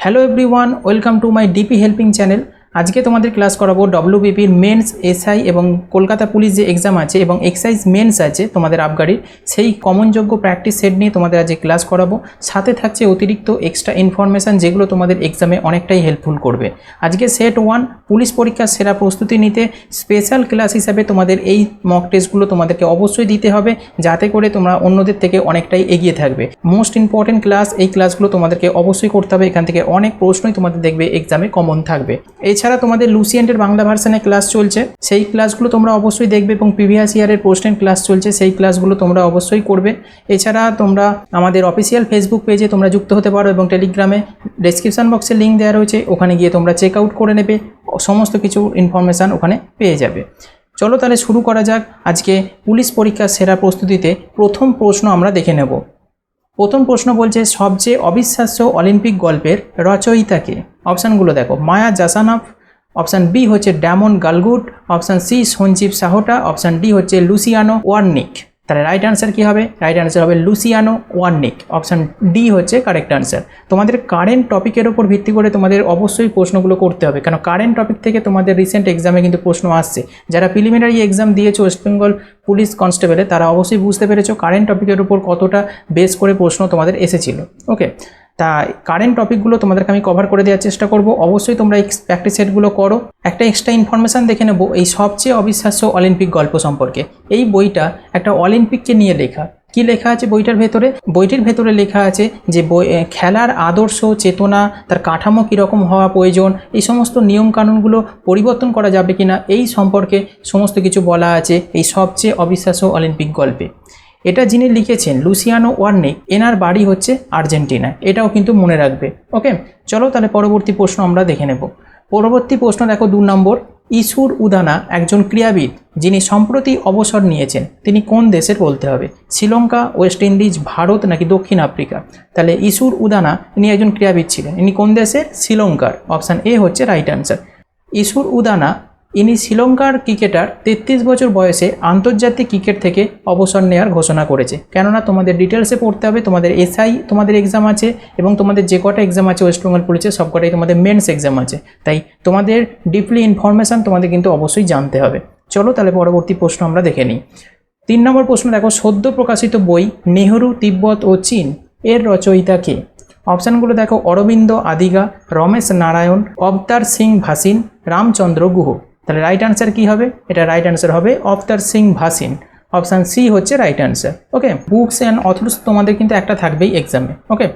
Hello everyone, welcome to my DP helping channel. আজকে তোমাদের class করাবো ডব্লিউবিপির মেন্স, এসআই এবং কলকাতা পুলিশ যে এক্সাম আছে এবং এক্সাইজ মেন্স আছে তোমাদের আবগারির, সেই কমনযোগ্য প্র্যাকটিস সেট নিয়ে তোমাদের আজকে ক্লাস করাবো। সাথে থাকছে অতিরিক্ত এক্সট্রা ইনফরমেশান যেগুলো তোমাদের এক্সামে অনেকটাই হেল্পফুল করবে। আজকে সেট 1 পুলিশ পরীক্ষার সেরা প্রস্তুতি নিতে স্পেশাল ক্লাস হিসাবে তোমাদের এই মক টেস্টগুলো তোমাদেরকে অবশ্যই দিতে হবে, যাতে করে তোমরা অন্যদের থেকে অনেকটাই এগিয়ে থাকবে। মোস্ট ইম্পর্টেন্ট ক্লাস, এই ক্লাসগুলো তোমাদেরকে অবশ্যই করতে হবে। এখান থেকে অনেক প্রশ্নই তোমাদের দেখবে এক্সামে কমন থাকবে। এছাড়া তোমাদের লুসিয়েন্টের বাংলা ভার্সনে ক্লাস চলছে, সেই ক্লাসগুলো তোমরা অবশ্যই দেখবে এবং প্রিভিয়াস ইয়ারের পোস্টেন্ট ক্লাস চলছে, সেই ক্লাসগুলো তোমরা অবশ্যই করবে। এছাড়া তোমরা আমাদের অফিসিয়াল ফেসবুক পেজে তোমরা যুক্ত হতে পারো এবং টেলিগ্রামে ডেসক্রিপশন বক্সে লিঙ্ক দেওয়া রয়েছে, ওখানে গিয়ে তোমরা চেক আউট করে নেবে, সমস্ত কিছু ইনফরমেশান ওখানে পেয়ে যাবে। চলো তাহলে শুরু করা যাক। আজকে পুলিশ পরীক্ষার সেরা প্রস্তুতিতে প্রথম প্রশ্ন আমরা দেখে নেব। প্রথম প্রশ্ন বলছে, সবচেয়ে অবিশ্বাস্য অলিম্পিক গল্পের রচয়িতাকে? অপশানগুলো দেখো, মায়া জাসানভ, অপশান বি হচ্ছে Damon Galgut, option C Sanjeev Sahota, option D হচ্ছে লুসিয়ানো ওয়ার্নিক। তাহলে রাইট আনসার কী হবে? রাইট আনসার হবে লুসিয়ানো ওয়ার্নিক। অপশান ডি হচ্ছে কারেক্ট আনসার। তোমাদের কারেন্ট টপিকের ওপর ভিত্তি করে তোমাদের অবশ্যই প্রশ্নগুলো করতে হবে, কারণ কারেন্ট টপিক থেকে তোমাদের রিসেন্ট এক্সামে কিন্তু প্রশ্ন আসছে। যারা প্রিলিমিনারি এক্সাম দিয়েছো ওয়েস্ট বেঙ্গল পুলিশ কনস্টেবলে, তারা অবশ্যই বুঝতে পেরেছো কারেন্ট টপিকের উপর কতটা বেস করে প্রশ্ন তোমাদের এসেছিল। ওকে, তা কারেন্ট টপিকগুলো তোমাদেরকে আমি কভার করে দেওয়ার চেষ্টা করব। অবশ্যই তোমরা এই প্র্যাকটিস সেটগুলো করো। একটা এক্সট্রা ইনফরমেশান দেখে নেব এই সবচেয়ে অবিশ্বাস্য অলিম্পিক গল্প সম্পর্কে। এই বইটা একটা অলিম্পিককে নিয়ে লেখা। কি লেখা আছে বইটার ভেতরে? বইটির ভেতরে লেখা আছে যে খেলার আদর্শ চেতনা, তার কাঠামো কীরকম হওয়া প্রয়োজন, এই সমস্ত নিয়মকানুনগুলো পরিবর্তন করা যাবে কিনা, এই সম্পর্কে সমস্ত কিছু বলা আছে এই সবচেয়ে অবিশ্বাস্য অলিম্পিক গল্পে। এটা যিনি লিখেছেন লুসিয়ানো ওয়ার্নিক, এনার বাড়ি হচ্ছে আর্জেন্টিনায়, এটাও কিন্তু মনে রাখবে। ওকে, চলো তাহলে পরবর্তী প্রশ্ন আমরা দেখে নেব। পরবর্তী প্রশ্ন দেখো 2 নম্বর। ইসুর উদানা একজন ক্রীড়াবিদ যিনি সম্প্রতি অবসর নিয়েছেন, তিনি কোন দেশের বলতে হবে? শ্রীলঙ্কা, ওয়েস্ট ইন্ডিজ, ভারত নাকি দক্ষিণ আফ্রিকা? তাহলে ইসুর উদানা ইনি একজন ক্রীড়াবিদ ছিলেন, ইনি কোন দেশের? শ্রীলঙ্কার। অপশান এ হচ্ছে রাইট আনসার। ইসুর উদানা ইনি শ্রীলঙ্কার ক্রিকেটার, 33 বছর বয়সে আন্তর্জাতিক ক্রিকেট থেকে অবসর নেওয়ার ঘোষণা করেছে। কেননা তোমাদের ডিটেলসে পড়তে হবে, তোমাদের এসআই তোমাদের এক্সাম আছে এবং তোমাদের যে কটা এক্সাম আছে ওয়েস্ট বেঙ্গল পুলিশের সব কটাই তোমাদের মেন্স এক্সাম আছে, তাই তোমাদের ডিপলি ইনফরমেশান তোমাদের কিন্তু অবশ্যই জানতে হবে। চলো তাহলে পরবর্তী প্রশ্ন আমরা দেখে নিই। 3 নম্বর প্রশ্ন দেখো, সদ্য প্রকাশিত বই নেহরু, তিব্বত ও চীন এর রচয়িতা কে? অপশানগুলো দেখো, অরবিন্দ আদিগা, রমেশ নারায়ণ, অবতার সিং ভাসিন, রামচন্দ্র গুহ। তাহলে রাইট আনসার কী হবে? এটা রাইট আনসার হবে অবতার সিং ভাসিন। অপশান সি হচ্ছে right answer. Okay, books and authors তোমাদের কিন্তু একটা থাকবেই এক্সামে। ওকে,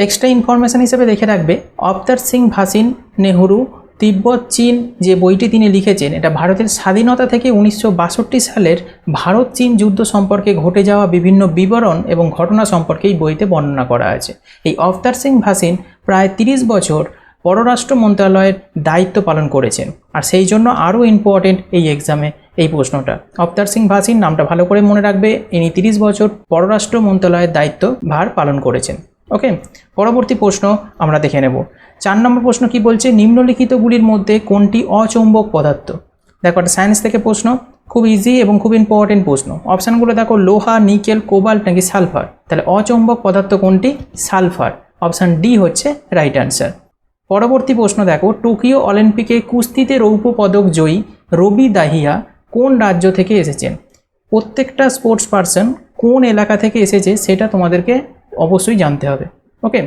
এক্সট্রা ইনফরমেশান হিসেবে দেখে রাখবে, অবতার সিং ভাসিন নেহরু তিব্বত চীন যে বইটি তিনি লিখেছেন, এটা ভারতের স্বাধীনতা থেকে 1962 সালের ভারত চীন যুদ্ধ সম্পর্কে ঘটে যাওয়া বিভিন্ন বিবরণ এবং ঘটনা সম্পর্কে এই বইতে বর্ণনা করা আছে। এই অবতার সিং ভাসিন প্রায় 30 বছর পররাষ্ট্র মন্ত্রণালয়ের দায়িত্ব পালন করেছেন, আর সেই জন্য আরও ইম্পর্টেন্ট এই এক্সামে এই প্রশ্নটা। অবতার সিং ভাসিন নামটা ভালো করে মনে রাখবে, ইনি 30 বছর পররাষ্ট্র মন্ত্রণালয়ের দায়িত্ব ভার পালন করেছেন। ওকে, পরবর্তী প্রশ্ন আমরা দেখে নেব। 4 নম্বর প্রশ্ন কি বলছে, নিম্নলিখিতগুলির মধ্যে কোনটি অচৌম্বক পদার্থ? দেখো, একটা সায়েন্স থেকে প্রশ্ন, খুব ইজি এবং খুব ইম্পর্টেন্ট প্রশ্ন। অপশানগুলো দেখো, লোহা, নিকেল, কোবাল্ট নাকি সালফার? তাহলে অচৌম্বক পদার্থ কোনটি? সালফার। অপশান ডি হচ্ছে রাইট আনসার। পরবর্তী প্রশ্ন দেখো, টোকিও অলিম্পিকে কুস্তিতে রৌপ্য পদক জয়ী রবি দাহিয়া কোন রাজ্য থেকে এসেছেন? প্রত্যেকটা স্পোর্টস পারসন কোন এলাকা থেকে এসেছে সেটা তোমাদেরকে অবশ্যই জানতে হবে। ওকে,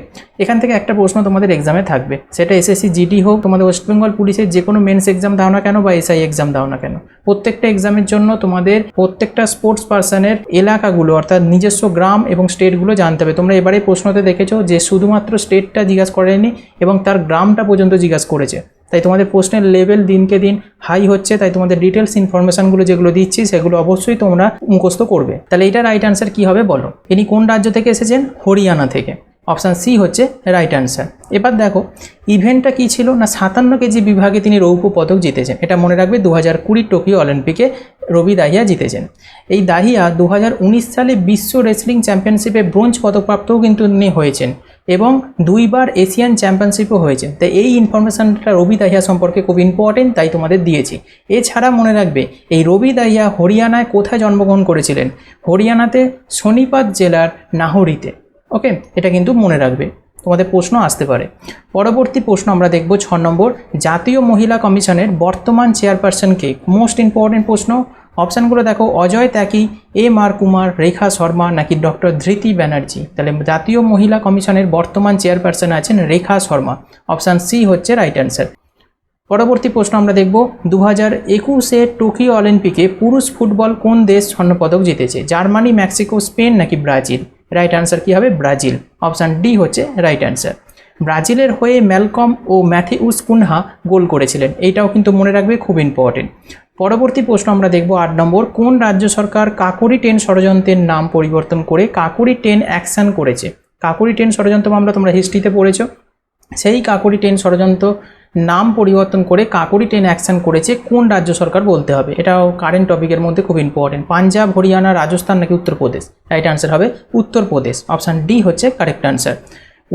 এখান থেকে একটা প্রশ্ন তোমাদের এক্সামে থাকবে, সেটা এসএসসি জিডি হোক, তোমাদের ওয়েস্ট বেঙ্গল পুলিশের যে কোনো মেন্স এক্সাম দাও না কেন বা এসআই এক্সাম দাও না কেন, প্রত্যেকটা এক্সামের জন্য তোমাদের প্রত্যেকটা স্পোর্টস পারসনের এলাকাগুলো অর্থাৎ নিজস্ব গ্রাম এবং স্টেটগুলো জানতে হবে। তোমরা এবারে প্রশ্নতে দেখেছো যে শুধুমাত্র স্টেটটা জিজ্ঞাসা করেনি এবং তার গ্রামটা পর্যন্ত জিজ্ঞাসা করেছে, তাই তোমাদের প্রশ্নের লেভেল দিনকে দিন হাই হচ্ছে, তাই তোমাদের ডিটেলস ইনফরমেশানগুলো যেগুলো দিচ্ছি সেগুলো অবশ্যই তোমরা মুখস্থ করবে। তাহলে এটা রাইট আনসার কী হবে বলো? ইনি কোন রাজ্য থেকে এসেছেন? হরিয়ানা থেকে। অপশান সি হচ্ছে রাইট আনসার। এবার দেখো ইভেন্টটা কী ছিল না, 57 কেজি বিভাগে তিনি রৌপ্য পদক জিতেছেন। এটা মনে রাখবে 2020 টোকিও অলিম্পিকে রবি দাহিয়া জিতেছেন। এই দাহিয়া 2019 সালে বিশ্ব রেসলিং চ্যাম্পিয়নশিপে ব্রোঞ্জ পদকপ্রাপ্তও কিন্তু তিনি হয়েছেন এবং 2 বার এশিয়ান চ্যাম্পিয়নশিপও হয়েছেন। তাই এই ইনফরমেশানটা রবি দাহিয়া সম্পর্কে খুব ইম্পর্টেন্ট, তাই তোমাদের দিয়েছি। এছাড়া মনে রাখবে এই রবি দাহিয়া হরিয়ানায় কোথায় জন্মগ্রহণ করেছিলেন? হরিয়ানাতে সোনিপত জেলার নাহরিতে। ওকে, এটা কিন্তু মনে রাখবে। তোমাদের প্রশ্ন আসতে পারে। পরবর্তী প্রশ্ন আমরা দেখব 6 নম্বর, জাতীয় মহিলা কমিশনের বর্তমান চেয়ারপারসন কে? মোস্ট ইম্পর্টেন্ট প্রশ্ন। অপশানগুলো দেখো, অজয় ত্যাগী, এম আর কুমার, রেখা শর্মা নাকি ডক্টর ধৃতি ব্যানার্জি। তাহলে জাতীয় মহিলা কমিশনের বর্তমান চেয়ারপারসন আছেন রেখা শর্মা। অপশান সি হচ্ছে রাইট অ্যান্সার। পরবর্তী প্রশ্ন আমরা দেখব 2021 টোকিও অলিম্পিকে পুরুষ ফুটবল কোন দেশ স্বর্ণপদক জিতেছে? জার্মানি, মেক্সিকো, স্পেন নাকি ব্রাজিল? রাইট অ্যান্সার কী হবে? ব্রাজিল। অপশান ডি হচ্ছে রাইট অ্যান্সার। ব্রাজিলের হয়ে ম্যালকম ও ম্যাথিউস কুনহা গোল করেছিলেন, এইটাও কিন্তু মনে রাখবে, খুব ইম্পর্টেন্ট। পরবর্তী প্রশ্ন আমরা দেখব 8 নম্বর, কোন রাজ্য সরকার কাকুরি 10 ষড়যন্ত্রের নাম পরিবর্তন করে কাকুরি 10 অ্যাকশন করেছে? কাকুরি 10 ষড়যন্ত্র মামলা তোমরা হিস্ট্রিতে পড়েছো, সেই কাকুরি 10 ষড়যন্ত্র নাম পরিবর্তন করে কাকুরি 10 অ্যাকশন করেছে কোন রাজ্য সরকার বলতে হবে। এটাও কারেন্ট টপিকের মধ্যে খুব ইম্পর্টেন্ট। পাঞ্জাব, হরিয়ানা, রাজস্থান নাকি উত্তরপ্রদেশ? রাইট অ্যান্সার হবে উত্তরপ্রদেশ। অপশান ডি হচ্ছে কারেক্ট অ্যান্সার।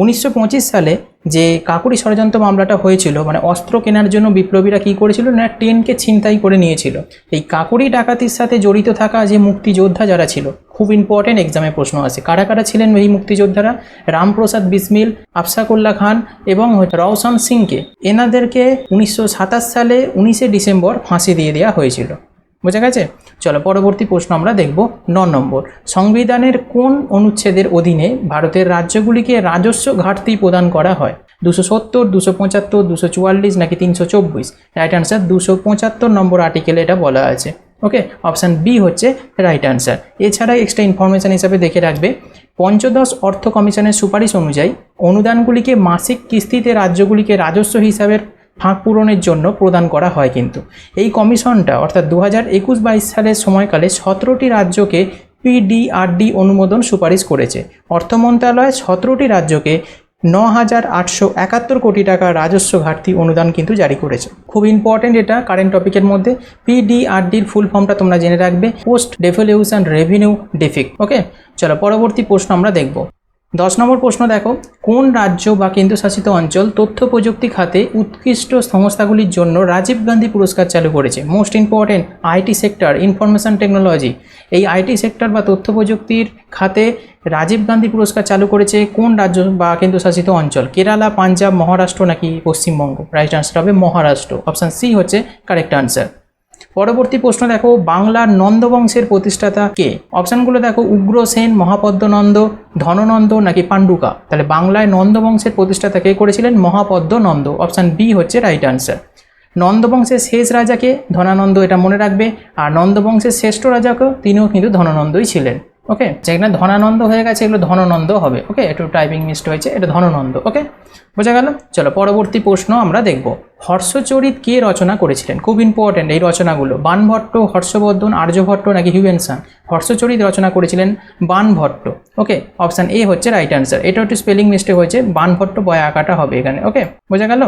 1925 সালে যে কাকুরি ষড়যন্ত্র মামলাটা হয়েছিল, মানে অস্ত্র কেনার জন্য বিপ্লবীরা কী করেছিল না, ট্রেনকে ছিনতাই করে নিয়েছিল। এই কাকুরি ডাকাতির সাথে জড়িত থাকা যে মুক্তিযোদ্ধা যারা ছিল, খুব ইম্পর্টেন্ট, এক্সামে প্রশ্ন আসে, কারা কারা ছিলেন এই মুক্তিযোদ্ধারা? রামপ্রসাদ বিসমিল, আফসাকুল্লাহ খান এবং রওশন সিংকে, এনাদেরকে 1927 সালে 19 ডিসেম্বর ফাঁসি দিয়ে দেওয়া হয়েছিল। বোঝা গেছে? চলো পরবর্তী প্রশ্ন আমরা দেখব 9 নম্বর, সংবিধানের কোন অনুচ্ছেদের অধীনে ভারতের রাজ্যগুলিকে রাজস্ব ঘাটতি প্রদান করা হয়? 270, 275, 244 নাকি 324? রাইট অ্যান্সার 275 নম্বর আর্টিকেলে এটা বলা আছে। ওকে, অপশান বি হচ্ছে রাইট অ্যান্সার। এছাড়া এক্সট্রা ইনফরমেশান হিসাবে দেখে রাখবে, পঞ্চদশ অর্থ কমিশনের সুপারিশ অনুযায়ী অনুদানগুলিকে মাসিক কিস্তিতে রাজ্যগুলিকে রাজস্ব হিসাবের ফাঁক পূরণের জন্য প্রদান করা হয়। কিন্তু এই কমিশনটা অর্থাৎ 2021-22 সালের সময়কালে 17টি রাজ্যকে পিডিআরডি অনুমোদন সুপারিশ করেছে। অর্থ মন্ত্রণালয় 17টি রাজ্যকে 9,871 কোটি টাকা রাজস্ব ঘাটতি অনুদান কিন্তু জারি করেছে। খুব ইম্পর্টেন্ট এটা কারেন্ট টপিকের মধ্যে। পিডিআরডির ফুল ফর্মটা তোমরা জেনে রাখবে, পোস্ট ডেভলিউশন রেভিনিউ ডেফিক। ওকে, চলো পরবর্তী প্রশ্ন আমরা দেখব। 10 নম্বর প্রশ্ন দেখো, কোন রাজ্য বা কেন্দ্রশাসিত অঞ্চল তথ্য প্রযুক্তি খাতে উৎকৃষ্ট সংস্থাগুলির জন্য রাজীব গান্ধী পুরস্কার চালু করেছে? Most important, IT sector, information technology. এই আইটি সেক্টর বা তথ্য প্রযুক্তির খাতে রাজীব গান্ধী পুরস্কার চালু করেছে কোন রাজ্য বা কেন্দ্রশাসিত অঞ্চল? কেরালা, পাঞ্জাব, মহারাষ্ট্র নাকি পশ্চিমবঙ্গ? রাইট আনসার হবে মহারাষ্ট্র। অপশান সি হচ্ছে কারেক্ট আনসার। পরবর্তী প্রশ্ন দেখো, বাংলার নন্দবংশের প্রতিষ্ঠাতা কে? অপশানগুলো দেখো, উগ্রসেন, মহাপদ্ম নন্দ, ধননন্দ নাকি পাণ্ডুকা? তাহলে বাংলায় নন্দবংশের প্রতিষ্ঠাতা কে করেছিলেন? মহাপদ্ম নন্দ। অপশান বি হচ্ছে রাইট আনসার। নন্দবংশের শেষ রাজাকে? ধনানন্দ, এটা মনে রাখবে। আর নন্দবংশের শ্রেষ্ঠ রাজাকেও, তিনিও কিন্তু ধনানন্দই ছিলেন। ওকে, যেখানে ধনানন্দ হয়ে গেছে এগুলো ধননন্দ হবে। ওকে, একটু টাইপিং মিস্ট হয়েছে, এটা ধননন্দ। ওকে, বোঝা গেল? চলো পরবর্তী প্রশ্ন আমরা দেখব, হর্ষচরিত কে রচনা করেছিলেন? খুব ইম্পর্টেন্ট এই রচনাগুলো। বাণভট্ট, হর্ষবর্ধন, আর্যভট্ট নাকি হিউয়েনসাং? হর্ষচরিত রচনা করেছিলেন বাণভট্ট। ওকে, অপশান এ হচ্ছে রাইট অ্যান্সার। এটা একটু স্পেলিং মিস্টেক হয়েছে, বাণভট্ট বয় আঁকাটা হবে এখানে। ওকে, বোঝা গেল?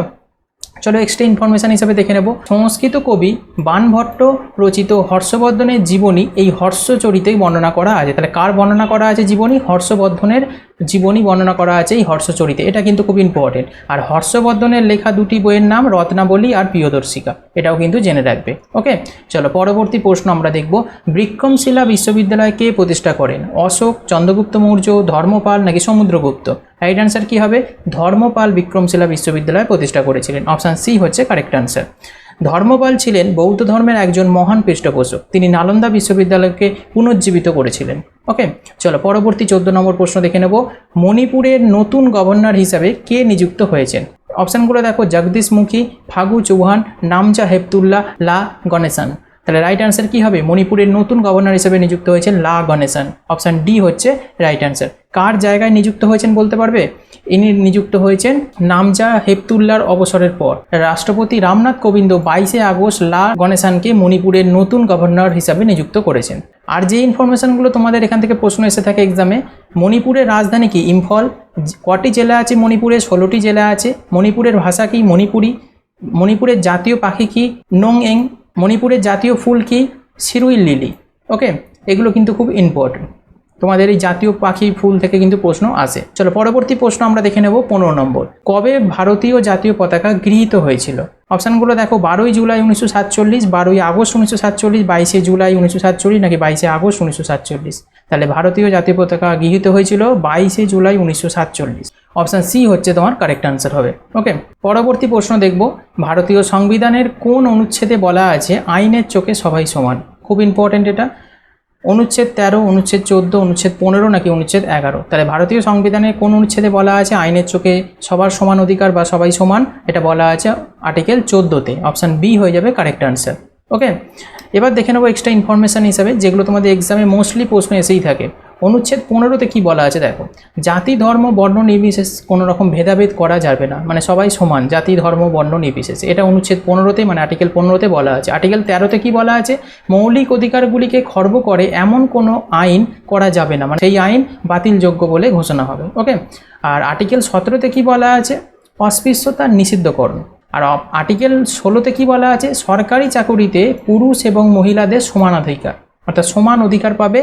চলো এক্সট্রা ইনফরমেশান হিসাবে দেখে নেব, সংস্কৃত কবি বাণভট্ট রচিত হর্ষবর্ধনের জীবনী এই হর্ষচরিতেই বর্ণনা করা আছে। তাহলে কার বর্ণনা করা আছে জীবনী? হর্ষবর্ধনের জীবনী বর্ণনা করা আছে এই হর্ষচরিতে। এটা কিন্তু খুব ইম্পর্টেন্ট। আর হর্ষবর্ধনের লেখা দুটি বইয়ের নাম রত্নাবলী আর প্রিয়দর্শিকা, এটাও কিন্তু জেনে রাখবে। ওকে, চলো পরবর্তী প্রশ্ন আমরা দেখব, বিক্রমশিলা বিশ্ববিদ্যালয় কে প্রতিষ্ঠা করেন? অশোক, চন্দ্রগুপ্ত মৌর্য, ধর্মপাল নাকি সমুদ্রগুপ্ত? রাইট অ্যান্সার কী হবে? ধর্মপাল বিক্রমশিলা বিশ্ববিদ্যালয় প্রতিষ্ঠা করেছিলেন। অপশান সি হচ্ছে কারেক্ট অ্যান্সার। ধর্মপাল ছিলেন বৌদ্ধ ধর্মের একজন মহান পৃষ্ঠপোষক। তিনি নালন্দা বিশ্ববিদ্যালয়কে পুনর্জীবিত করেছিলেন। ওকে, চলো পরবর্তী 14 নম্বর প্রশ্ন দেখে নেব, মণিপুরের নতুন গভর্নর হিসাবে কে নিযুক্ত হয়েছেন? অপশানগুলো দেখো, জগদীশ মুখী, ফাগু চৌহান, নামচা হেপতুল্লাহ, লা গণেশন। তাহলে রাইট অ্যান্সার কী হবে? মণিপুরের নতুন গভর্নর হিসেবে নিযুক্ত হয়েছেন লা গণেশন। অপশান ডি হচ্ছে রাইট অ্যান্সার। কার জায়গায় নিযুক্ত হয়েছেন বলতে পারবে? ইনি নিযুক্ত হয়েছেন নামচা হেপতুল্লার অবসরের পর। রাষ্ট্রপতি রামনাথ কোবিন্দ 22 আগস্ট লা গণেশনকে মণিপুরের নতুন গভর্নর হিসাবে নিযুক্ত করেছেন। আর যে ইনফরমেশানগুলো তোমাদের এখান থেকে প্রশ্ন এসে থাকে এক্সামে, মণিপুরের রাজধানী কি? ইম্ফল। কটি জেলা আছে মণিপুরে? 16টি জেলা আছে। মণিপুরের ভাষা কি? মণিপুরি। মণিপুরের জাতীয় পাখি কি? নোংএং। মণিপুরের জাতীয় ফুল কি? সিরুই লিলি। ওকে, এগুলো কিন্তু খুব ইম্পর্টেন্ট, তোমাদের এই জাতীয় পাখি ফুল থেকে কিন্তু প্রশ্ন আসে। চলো পরবর্তী প্রশ্ন আমরা দেখে নেব 15 নম্বর, কবে ভারতীয় জাতীয় পতাকা গৃহীত হয়েছিল? অপশানগুলো দেখো, 12 জুলাই 1947, 12 আগস্ট 1947, 22 জুলাই 1947 নাকি 22 আগস্ট 1947? তাহলে ভারতীয় জাতীয় পতাকা গৃহীত হয়েছিল 22 জুলাই 1947। অপশান সি হচ্ছে তোমার কারেক্ট আনসার হবে। ওকে, পরবর্তী প্রশ্ন দেখব, ভারতীয় সংবিধানের কোন অনুচ্ছেদে বলা আছে আইনের চোখে সবাই সমান? খুব ইম্পর্টেন্ট এটা। অনুচ্ছেদ 13, অনুচ্ছেদ 14, অনুচ্ছেদ 15 নাকি অনুচ্ছেদ 11? তাহলে ভারতীয় সংবিধানের কোন অনুচ্ছেদে বলা আছে আইনের চোখে সবার সমান অধিকার বা সবাই সমান? এটা বলা আছে আর্টিকেল 14-তে। অপশান বি হয়ে যাবে কারেক্ট আনসার। ওকে, এবার দেখে নেবো এক্সট্রা ইনফরমেশান হিসাবে যেগুলো তোমাদের এক্সামে মোস্টলি প্রশ্ন এসেই থাকে। অনুচ্ছেদ 15-তে কী বলা আছে দেখো, জাতি ধর্ম বর্ণ নির্বিশেষ কোনো রকম ভেদাভেদ করা যাবে না, মানে সবাই সমান জাতি ধর্ম বর্ণ নির্বিশেষে। এটা অনুচ্ছেদ 15-তে মানে আর্টিকেল 15-তে বলা আছে। আর্টিকেল 13-তে কী বলা আছে, মৌলিক অধিকারগুলিকে খর্ব করে এমন কোনো আইন করা যাবে না, মানে সেই আইন বাতিলযোগ্য বলে ঘোষণা হবে। ওকে, আর আর্টিকেল 17-তে কী বলা আছে, অস্পৃশ্যতা নিষিদ্ধকরণ। আর আর্টিকেল 16-তে কী বলা আছে, সরকারি চাকুরিতে পুরুষ এবং মহিলাদের সমান অধিকার, অর্থাৎ সমান অধিকার পাবে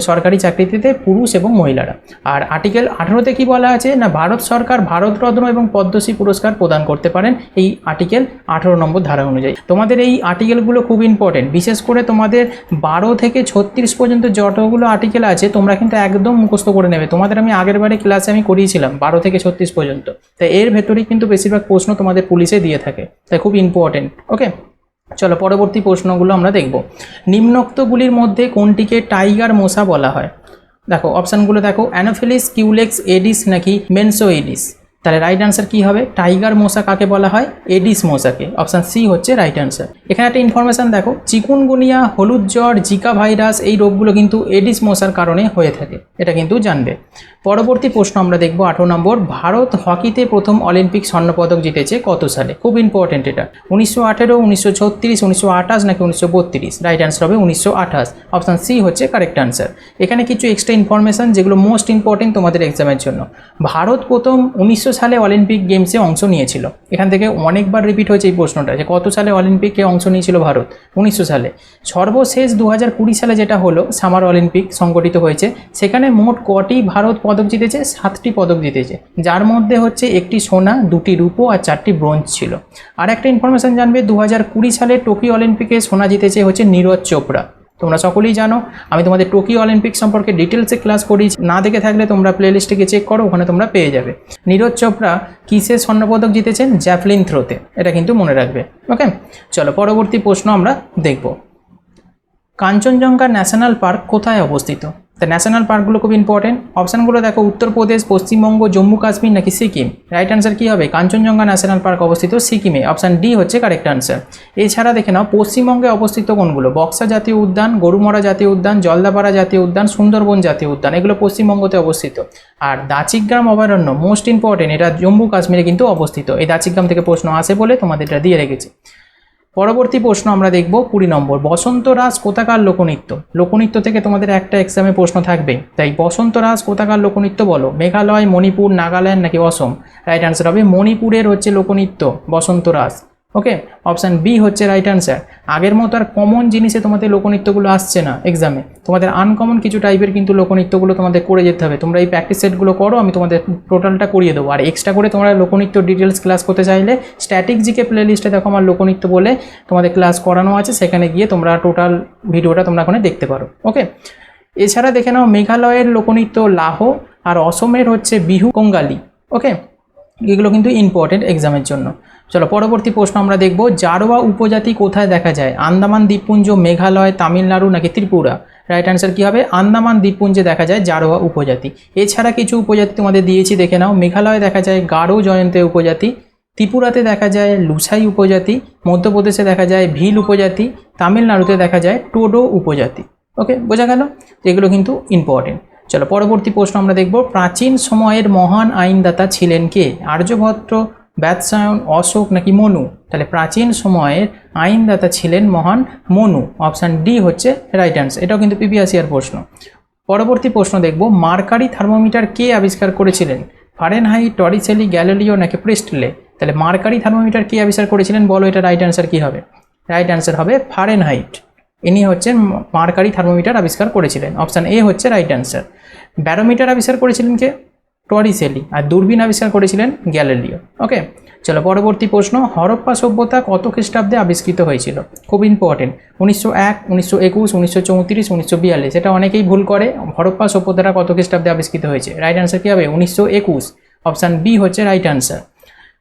সরকারি চাকরিতে পুরুষ এবং মহিলারা। আর আর্টিকেল 18-তে কী বলা আছে না, ভারত সরকার ভারতরত্ন এবং পদ্মশ্রী পুরস্কার প্রদান করতে পারেন এই আর্টিকেল 18 নম্বর ধারা অনুযায়ী। তোমাদের এই আর্টিকেলগুলো খুব ইম্পর্টেন্ট, বিশেষ করে তোমাদের 12 থেকে 36 পর্যন্ত যতগুলো আর্টিকেল আছে তোমরা কিন্তু একদম মুখস্থ করে নেবে। তোমাদের আমি আগের বারে ক্লাসে আমি করিয়েছিলাম 12 থেকে 36 পর্যন্ত, তাই এর ভেতরেই কিন্তু বেশিরভাগ প্রশ্ন তোমাদের পুলিশে দিয়ে থাকে, তাই খুব ইম্পর্টেন্ট। ওকে, চলো পরবর্তী প্রশ্নগুলো আমরা দেখব। নিম্নোক্তগুলির মধ্যে কোনটিকে টাইগার মশা বলা হয়? দেখো অপশানগুলো দেখো, অ্যানোফিলিস, কিউলেক্স, এডিস নাকি মেনসোইডিস। তাহলে রাইট আনসার কী হবে, টাইগার মশা কাকে বলা হয়? এডিস মশাকে। অপশান সি হচ্ছে রাইট আনসার। এখানে একটা ইনফরমেশান দেখো, চিকুনগুনিয়া, হলুদ জ্বর, জিকা ভাইরাস এই রোগগুলো কিন্তু এডিস মশার কারণে হয়ে থাকে, এটা কিন্তু জানবে। পরবর্তী প্রশ্ন আমরা দেখব 18 নম্বর, ভারত হকিতে প্রথম অলিম্পিক স্বর্ণপদক জিতেছে কত সালে? খুব ইম্পর্টেন্ট এটা। 1918, 1936, 1928 নাকি 1932? রাইট আনসার হবে 1928। অপশান সি হচ্ছে কারেক্ট আনসার। এখানে কিছু এক্সট্রা ইনফরমেশান যেগুলো মোস্ট ইম্পর্টেন্ট তোমাদের এক্সামের জন্য। ভারত প্রথম 1900 সালে অলিম্পিক গেমসে অংশ নিয়েছিল। এখান থেকে অনেকবার রিপিট হয়েছে এই প্রশ্নটা যে কত সালে অলিম্পিকে অংশ নিয়েছিল ভারত? 1900 সালে। সর্বশেষ 2020 সালে যেটা হলো সামার অলিম্পিক সংগঠিত হয়েছে, সেখানে মোট কটি ভারত পদক জিতেছে? 7টি পদক জিতেছে, যার মধ্যে হচ্ছে 1টি সোনা, 2টি রূপো আর 4টি ব্রোঞ্জ ছিল। আর একটা ইনফরমেশান জানবে, 2020 সালে টোকিও অলিম্পিকে সোনা জিতেছে হচ্ছে নীরজ চোপড়া। তোমরা সকলেই জানো, আমি তোমাদের টোকিও অলিম্পিক সম্পর্কে ডিটেলসে ক্লাস করিয়েছি, না দেখে থাকলে তোমরা প্লেলিস্টে গিয়ে চেক করো, ওখানে তোমরা পেয়ে যাবে। নীরজ চোপড়া কিসে স্বর্ণপদক জিতেছেন? জ্যাভলিন থ্রোতে, এটা কিন্তু মনে রাখবে। ওকে, চলো পরবর্তী প্রশ্ন আমরা দেখব। কাঞ্চনজঙ্ঘা ন্যাশনাল পার্ক কোথায় অবস্থিত? তা ন্যাশনাল পার্কগুলো খুব ইম্পর্টেন্ট। অপশানগুলো দেখো, উত্তরপ্রদেশ, পশ্চিমবঙ্গ, জম্মু কাশ্মীর নাকি সিকিম? রাইট আনসার কী হবে, কাঞ্চনজঙ্ঘা ন্যাশনাল পার্ক অবস্থিত সিকিমে। অপশান ডি হচ্ছে কারেক্ট আনসার। এছাড়া দেখে নাও পশ্চিমবঙ্গে অবস্থিত কোনগুলো, বক্সা জাতীয় উদ্যান, গরুমরা জাতীয় উদ্যান, জলদাপাড়া জাতীয় উদ্যান, সুন্দরবন জাতীয় উদ্যান, এগুলো পশ্চিমবঙ্গতে অবস্থিত। আর দাচিগ্রাম অভয়ারণ্য মোস্ট ইম্পর্টেন্ট, এটা জম্মু কাশ্মীরে কিন্তু অবস্থিত। এই দাচিগ্রাম থেকে প্রশ্ন আসে বলে তোমাদের এটা দিয়ে রেখেছি। পরবর্তী প্রশ্ন আমরা দেখব 20 নম্বর, বসন্ত রাস কোথাকার লোকনৃত্য? লোকনৃত্য থেকে তোমাদের একটা এক্সামে প্রশ্ন থাকবে, তাই বসন্ত রাস কোথাকার লোকনৃত্য বলো? মেঘালয়, মণিপুর, নাগাল্যান্ড নাকি অসম? রাইট আনসার হবে মণিপুরের হচ্ছে লোকনৃত্য বসন্ত রাস। ওকে, অপশান বি হচ্ছে রাইট আনসার। আগের মতো আর কমন জিনিসে তোমাদের লোকনৃত্যগুলো আসছে না এক্সামে, তোমাদের আনকমন কিছু টাইপের কিন্তু লোকনৃত্যগুলো তোমাদের করে যেতে হবে। তোমরা এই প্র্যাকটিস সেটগুলো করো, আমি তোমাদের টোটালটা করিয়ে দেবো। আর এক্সট্রা করে তোমরা লোকনৃত্য ডিটেলস ক্লাস করতে চাইলে স্ট্যাটিক জিকে প্লেলিস্টে দেখো আমার লোকনৃত্য বলে তোমাদের ক্লাস করানো আছে, সেখানে গিয়ে তোমরা টোটাল ভিডিওটা তোমরা ওখানে দেখতে পারো। ওকে, এছাড়া দেখে নাও মেঘালয়ের লোকনৃত্য লাহো, আর অসমের হচ্ছে বিহু কোঙ্গালি। ওকে, এগুলো কিন্তু ইম্পর্টেন্ট এক্সামের জন্য। চলো পরবর্তী প্রশ্ন আমরা দেখব, জারোয়া উপজাতি কোথায় দেখা যায়? আন্দামান দ্বীপপুঞ্জ, মেঘালয়, তামিলনাড়ু নাকি ত্রিপুরা? রাইট আনসার কী হবে, আন্দামান দ্বীপপুঞ্জে দেখা যায় জারোয়া উপজাতি। এছাড়া কিছু উপজাতি তোমাদের দিয়েছি, দেখে নাও। মেঘালয়ে দেখা যায় গারো জয়ন্তে উপজাতি, ত্রিপুরাতে দেখা যায় লুসাই উপজাতি, মধ্যপ্রদেশে দেখা যায় ভিল উপজাতি, তামিলনাড়ুতে দেখা যায় টোডো উপজাতি। ওকে, বোঝা গেল? এগুলো কিন্তু ইম্পর্টেন্ট। চলো পরবর্তী প্রশ্ন আমরা দেখব, প্রাচীন সময়ের মহান আইনদাতা ছিলেন কে? আর্যভট্ট, ব্যৎসায়ন, অশোক নাকি মনু? তাহলে প্রাচীন সময়ের আইনদাতা ছিলেন মহান মনু। অপশান ডি হচ্ছে রাইট আনসার। এটাও কিন্তু প্রিভিয়াস প্রশ্ন। পরবর্তী প্রশ্ন দেখব, মার্কারি থার্মোমিটার কে আবিষ্কার করেছিলেন? ফারেনহাইট, টরিসেলি, গ্যালিলিও নাকি প্রিস্টলে? তাহলে মার্কারি থার্মোমিটার কে আবিষ্কার করেছিলেন বলো, এটা রাইট আনসার কী হবে? রাইট আনসার হবে ফারেনহাইট। ইনি হচ্ছেন মার্কারি থার্মোমিটার আবিষ্কার করেছিলেন। অপশান এ হচ্ছে রাইট আনসার। ব্যারোমিটার আবিষ্কার করেছিলেন কে? টরিসেলি। আর দূরবীন আবিষ্কার করেছিলেন গ্যালিলিও। ওকে, চলো পরবর্তী প্রশ্ন, হরপ্পা সভ্যতা কত খ্রিস্টাব্দে আবিষ্কৃত হয়েছিল? খুব ইম্পর্টেন্ট। 1901, 1921, 1934, 1942। এটা অনেকেই ভুল করে। হরপ্পা সভ্যতাটা কত খ্রিস্টাব্দে আবিষ্কৃত হয়েছে? রাইট আনসার কী হবে? 1921। অপশান বি হচ্ছে রাইট অ্যান্সার।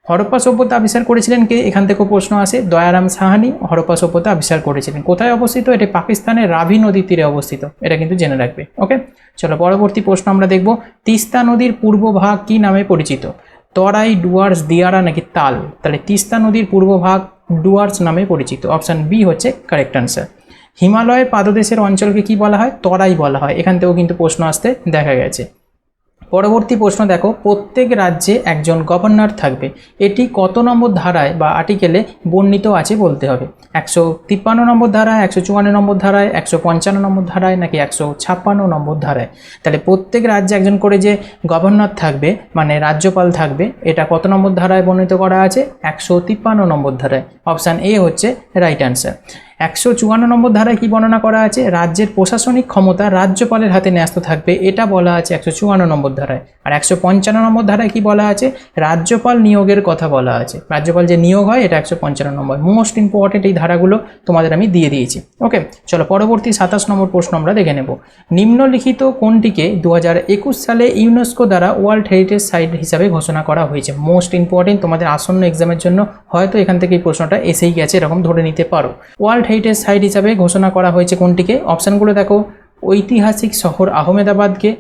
হরপ্পা সভ্যতা আবিষ্কার করেছিলেন কে? এখান থেকেও প্রশ্ন আসে। দয়ারাম সাহানি হরপ্পা সভ্যতা আবিষ্কার করেছিলেন। কোথায় অবস্থিত? এটি পাকিস্তানের রাভি নদীর তীরে অবস্থিত, এটা কিন্তু জেনে রাখবে। ওকে, চলো পরবর্তী প্রশ্ন আমরা দেখব। তিস্তা নদীর পূর্ব ভাগ কি নামে পরিচিত? তরাই, ডুয়ার্স, দিয়ারা নাকি তাল? তাহলে তিস্তা নদীর পূর্ব ভাগ ডুয়ার্স নামে পরিচিত। অপশান বি হচ্ছে কারেক্ট অ্যান্সার। হিমালয়ের পাদদেশের অঞ্চলকে কি বলা হয়? তরাই বলা হয়। এখান থেকেও কিন্তু প্রশ্ন আসতে দেখা গেছে। পরবর্তী প্রশ্ন দেখো, প্রত্যেক রাজ্যে একজন গভর্নর থাকবে, এটি কত নম্বর ধারায় বা আর্টিকেলে বর্ণিত আছে বলতে হবে? 153 নম্বর ধারায়, 154 নম্বর ধারায়, 155 নম্বর ধারায় নাকি 156 নম্বর ধারায়? তাহলে প্রত্যেক রাজ্যে একজন করে যে গভর্নর থাকবে মানে রাজ্যপাল থাকবে, এটা কত নম্বর ধারায় বর্ণিত করা আছে? 153 নম্বর ধারায়। অপশান এ হচ্ছে রাইট অ্যান্সার। 154 নম্বর ধারায় কি বর্ণনা করা আছে? রাজ্যের প্রশাসনিক ক্ষমতা রাজ্যপালের হাতে ন্যস্ত থাকবে, এটা বলা আছে 154 নম্বর ধারায়। আর 155 নম্বর ধারায় কি বলা আছে? রাজ্যপাল নিয়োগের কথা বলা আছে। রাজ্যপাল যে নিয়োগ হয় এটা 155 নম্বর। মোস্ট ইম্পর্টেন্ট এই ধারাগুলো তোমাদের আমি দিয়ে দিয়েছি। ওকে, চলো পরবর্তী 27 নম্বর প্রশ্ন আমরা দেখে নেব। নিম্নলিখিত কোনটিকে 2021 সালে ইউনেস্কো দ্বারা ওয়ার্ল্ড হেরিটেজ সাইট হিসাবে ঘোষণা করা হয়েছে? মোস্ট ইম্পর্টেন্ট, তোমাদের আসন্ন এক্সামের জন্য হয়তো এখান থেকে এই প্রশ্নটা এসেই গেছে, এরকম ধরে নিতে পারো। ওয়ার্ল্ড হেরিটেজ সাইট হিসাবে ঘোষণা করা হয়েছে কোনটিকে? অপশানগুলো দেখো। ঐতিহাসিক শহর আহমেদাবাদকে,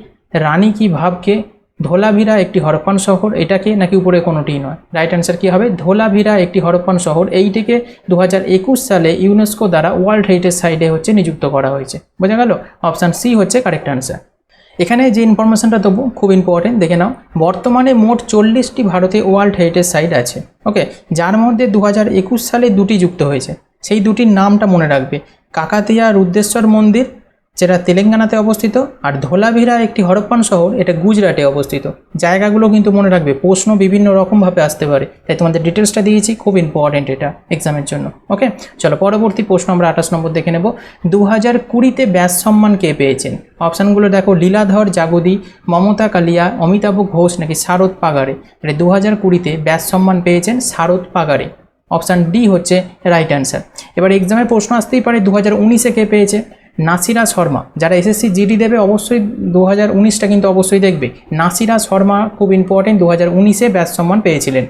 রানী কি ভাবকে, ধোলাভিরা একটি হরপ্পান শহর এটাকে, নাকি উপরে কোনোটিই নয়? রাইট অ্যান্সার কি হবে? ধোলাভিরা একটি হরপ্পান শহর, এইটিকে 2021 সালে ইউনেস্কো দ্বারা ওয়ার্ল্ড হেরিটেজ সাইটে হচ্ছে নিযুক্ত করা হয়েছে। বোঝা গেল? অপশান সি হচ্ছে কারেক্ট অ্যান্সার। এখানে যে ইনফরমেশনটা দেবো খুব ইম্পর্টেন্ট, দেখে নাও। বর্তমানে মোট 40টি ভারতে ওয়ার্ল্ড হেরিটেজ সাইট আছে। ওকে, যার মধ্যে 2021 সালে দুটি যুক্ত হয়েছে। সেই দুটির নামটা মনে রাখবে। কাকাতিয়া রুদ্রেশ্বর মন্দির, যেটা তেলেঙ্গানাতে অবস্থিত, আর ধোলাভিরা একটি হরপ্পান শহর, এটা গুজরাটে অবস্থিত। জায়গাগুলো কিন্তু মনে রাখবে, প্রশ্ন বিভিন্ন রকমভাবে আসতে পারে, তাই তোমাদের ডিটেলসটা দিয়েছি, খুব ইম্পর্টেন্ট এটা এক্সামের জন্য। ওকে, চলো পরবর্তী প্রশ্ন আমরা 28 নম্বর দেখে নেব। 2020-তে ব্যাস সম্মান কে পেয়েছেন? অপশানগুলো দেখো। লীলাধর জাগদি, মমতা কালিয়া, অমিতাভ ঘোষ নাকি শারদ পাগারে? মানে 2020-তে ব্যাস সম্মান পেয়েছেন শারদ পাগারে। অপশান ডি হচ্ছে রাইট অ্যান্সার। এবার এক্সামের প্রশ্ন আসতেই পারে 2019-এ কে পেয়েছে? নাসিরা শর্মা। যারা এসএসসি জিডি দেবে অবশ্যই 2019টা কিন্তু অবশ্যই দেখবে। নাসিরা শর্মা খুব ইম্পর্টেন্ট, 2019-এ ব্যাস সম্মান পেয়েছিলেন।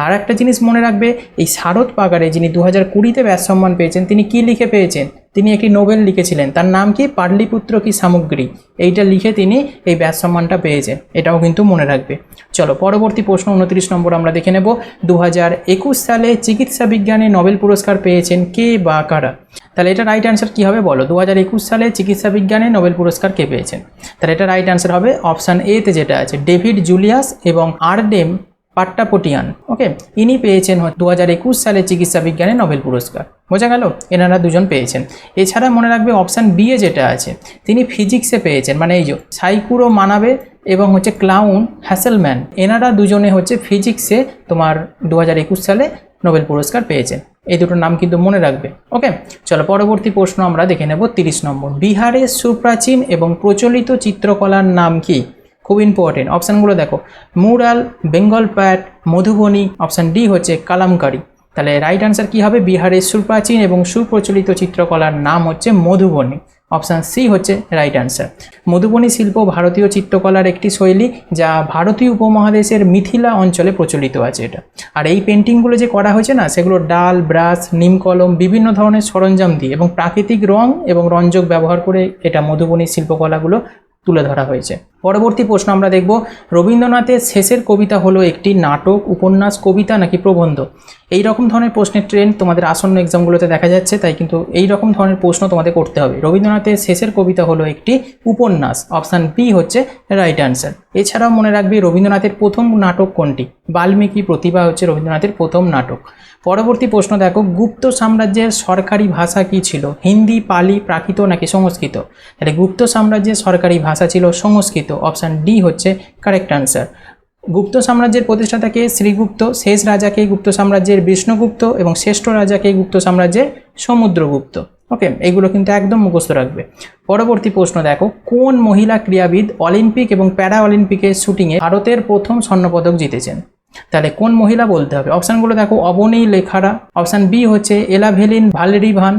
আর একটা জিনিস মনে রাখবে, এই শারদ পাগারে যিনি 2020-তে ব্যাস সম্মান পেয়েছেন, তিনি কি লিখে পেয়েছেন? তিনি একটি নোবেল লিখেছিলেন, তার নাম কি? পাটলিপুত্র কি সামগ্রী। এইটা লিখে তিনি এই ব্যাস সম্মানটা পেয়েছেন, এটাও কিন্তু মনে রাখবে। চলো পরবর্তী প্রশ্ন 29 নম্বর আমরা দেখে নেব। 2021 সালে চিকিৎসা বিজ্ঞানে নোবেল পুরস্কার পেয়েছেন কে বা কারা? তাহলে এটা রাইট অ্যান্সার কী হবে বলো? 2021 সালে চিকিৎসা বিজ্ঞানে নোবেল পুরস্কার কে পেয়েছেন? তাহলে এটা রাইট অ্যান্সার হবে অপশান এতে যেটা আছে, ডেভিড জুলিয়াস এবং আরডেম পাট্টাপটিয়ান। ওকে, ইনি পেয়েছেন 2021 সালে চিকিৎসা বিজ্ঞানে নোবেল পুরস্কার। বোঝা গেল? এনারা দুজন পেয়েছেন। এছাড়া মনে রাখবে অপশান বি এ যেটা আছে, তিনি ফিজিক্সে পেয়েছেন, মানে এই যে সাইকুরো মানাবে এবং হচ্ছে ক্লাউন হ্যাসেলম্যান, এনারা দুজনে হচ্ছে ফিজিক্সে তোমার 2021 সালে নোবেল পুরস্কার পেয়েছেন। এই দুটোর নাম কিন্তু মনে রাখবে। ওকে, চলো পরবর্তী প্রশ্ন আমরা দেখে নেব 30 নম্বর। বিহারের সুপ্রাচীন এবং প্রচলিত চিত্রকলার নাম কি? খুব ইম্পর্টেন্ট। অপশানগুলো দেখো। মুরাল, বেঙ্গল প্যাট, মধুবনী। অপশান ডি হচ্ছে কালামকারি। তাহলে রাইট অ্যান্সার কী হবে? বিহারের সুপ্রাচীন এবং সুপ্রচলিত চিত্রকলার নাম হচ্ছে মধুবনী। অপশান সি হচ্ছে রাইট অ্যান্সার। মধুবনী শিল্প ভারতীয় চিত্রকলার একটি শৈলী, যা ভারতীয় উপমহাদেশের মিথিলা অঞ্চলে প্রচলিত আছে এটা। আর এই পেন্টিংগুলো যে করা হয়েছে না, সেগুলো ডাল, ব্রাশ, নিম কলম, বিভিন্ন ধরনের সরঞ্জাম দিয়ে এবং প্রাকৃতিক রং এবং রঞ্জক ব্যবহার করে এটা মধুবনী শিল্পকলাগুলো তুলে ধরা হয়েছে। পরবর্তী প্রশ্ন আমরা দেখব। রবীন্দ্রনাথের শেষের কবিতা হলো একটি নাটক, উপন্যাস, কবিতা নাকি প্রবন্ধ? এই রকম ধরনের প্রশ্নের ট্রেন্ড তোমাদের আসন্ন এক্সামগুলোতে দেখা যাচ্ছে, তাই কিন্তু এই রকম ধরনের প্রশ্ন তোমাদের করতে হবে। রবীন্দ্রনাথের শেষের কবিতা হলো একটি উপন্যাস। অপশান বি হচ্ছে রাইট অ্যান্সার। এছাড়াও মনে রাখবে রবীন্দ্রনাথের প্রথম নাটক কোনটি? বাল্মীকি প্রতিভা হচ্ছে রবীন্দ্রনাথের প্রথম নাটক। পরবর্তী প্রশ্ন দেখো। গুপ্ত সাম্রাজ্যের সরকারি ভাষা কি ছিল? হিন্দি, পালি, প্রাকৃত নাকি সংস্কৃত? তাহলে গুপ্ত সাম্রাজ্যের সরকারি ভাষা ছিল সংস্কৃত। অপশান ডি হচ্ছে কারেক্ট অ্যান্সার। গুপ্ত সাম্রাজ্যের প্রতিষ্ঠাতাকে শ্রীগুপ্ত, শেষ রাজাকে গুপ্ত সাম্রাজ্যের বিষ্ণুগুপ্ত এবং শ্রেষ্ঠ রাজাকে গুপ্ত সাম্রাজ্যের সমুদ্রগুপ্ত। ওকে, এইগুলো কিন্তু একদম মুখস্থ রাখবে। পরবর্তী প্রশ্ন দেখো। কোন মহিলা ক্রীড়াবিদ অলিম্পিক এবং প্যারা অলিম্পিকের শুটিংয়ে ভারতের প্রথম স্বর্ণপদক জিতেছেন? তাহলে কোন মহিলা বলতে হবে। অপশানগুলো দেখো। অবনী লেখারা। অপশান বি হচ্ছে এলাভেলিন ভালেরিভান।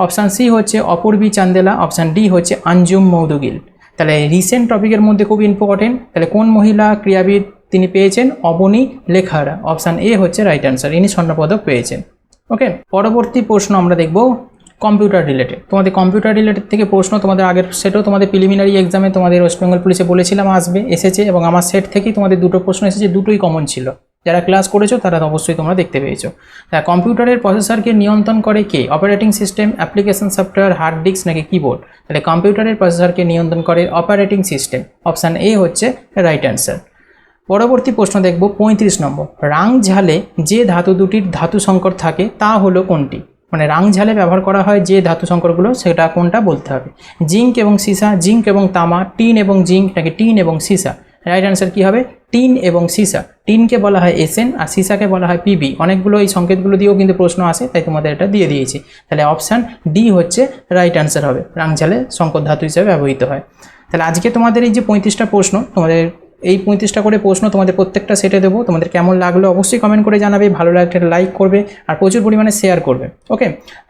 অপশান সি হচ্ছে অপূর্বী চান্দেলা। অপশান ডি হচ্ছে আঞ্জুম মৌদুগিল। তাহলে রিসেন্ট টপিকের মধ্যে খুব ইম্পর্টেন্ট। তাহলে কোন মহিলা ক্রীড়াবিদ তিনি পেয়েছেন অবনী লেখারা। অপশান এ হচ্ছে রাইট অ্যান্সার, ইনি স্বর্ণপদক পেয়েছেন। ওকে, পরবর্তী প্রশ্ন আমরা দেখব কম্পিউটার রিলেটেড। তোমাদের কম্পিউটার রিলেটেড থেকে প্রশ্ন তোমাদের আগের সেটও তোমাদের প্রিলিমিনারি এক্সামে তোমাদের ওয়েস্ট বেঙ্গল পুলিশে বলেছিলাম আসবে, এসেছে, এবং আমার সেট থেকেই তোমাদের দুটো প্রশ্ন এসেছে, দুটোই কমন ছিল। যারা ক্লাস করেছো তারা অবশ্যই তোমরা দেখতে পেয়েছো। হ্যাঁ, কম্পিউটারের প্রসেসরকে নিয়ন্ত্রণ করে কে? Operating system, application software, hard disk নাকি কিবোর্ড? তাহলে কম্পিউটারের প্রসেসরকে নিয়ন্ত্রণ করে অপারেটিং সিস্টেম। অপশান এ হচ্ছে রাইট অ্যান্সার। পরবর্তী প্রশ্ন দেখব 35 নম্বর। রাং ঝালে যে ধাতু দুটির ধাতু সংকর থাকে তা হলো কোনটি? মানে রাং ঝালে ব্যবহার করা হয় যে ধাতু সংকরগুলো, সেটা কোনটা বলতে হবে। জিঙ্ক এবং সীসা, জিঙ্ক এবং তামা, টিন এবং জিঙ্ক নাকি টিন এবং সীসা? রাইট অ্যান্সার কী হবে? টিন এবং সীসা। টিনকে বলা হয় এসএন আর সীসাকে বলা হয় পিবি। অনেকগুলো এই সংকেতগুলো দিয়েও কিন্তু প্রশ্ন আসে, তাই তোমাদের এটা দিয়ে দিয়েছি। তাহলে অপশান ডি হচ্ছে রাইট অ্যান্সার হবে, রাং ঝালে সংকর ধাতু হিসেবে ব্যবহৃত হয়। তাহলে আজকে তোমাদের এই যে 35টা প্রশ্ন, তোমাদের এই 35টা করে প্রশ্ন তোমাদের প্রত্যেকটা সেটে দেবো। তোমাদের কেমন লাগলো অবশ্যই কমেন্ট করে জানাবে, ভালো লাগলে একটা লাইক করবে আর প্রচুর পরিমাণে শেয়ার করবে। ওকে,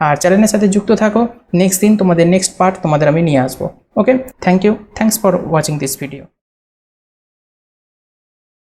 আর চ্যানেলের সাথে যুক্ত থাকো, নেক্সট দিন তোমাদের নেক্সট পার্ট তোমাদের আমি নিয়ে আসবো। Okay, thank you, thanks for watching this video.